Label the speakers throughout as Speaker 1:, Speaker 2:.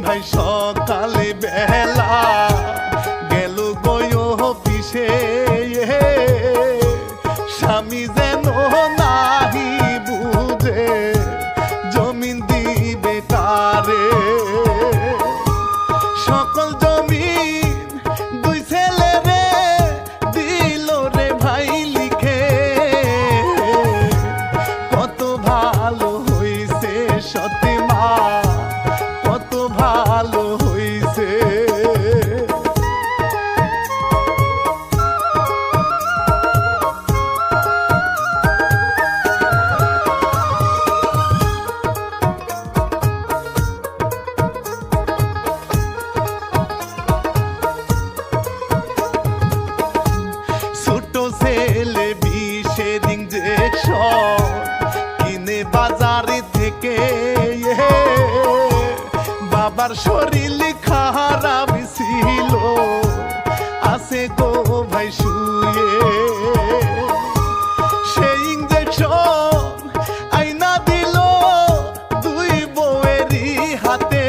Speaker 1: ভাই সকালে বেলা গেল গয় অফিসে, স্বামী যেন নাহি বুঝে জমিন দিবে কারে। সকল জমিন দুই ছেলে রে দিল রে ভাই লিখে, কত ভালো হইছে সতী মা, কত ভালো হইছে। ছোট ছেলে বিষের ইঞ্জেকশন কিনে বাজারে থেকে, বাবার শরীর খারাপ ছিল আছে গো ভাই শুয়ে, সেই ইঞ্জেকশন আইনা দিল দুই বউয়েরই হাতে।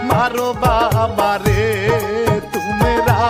Speaker 1: মারো বাবারে তোমরা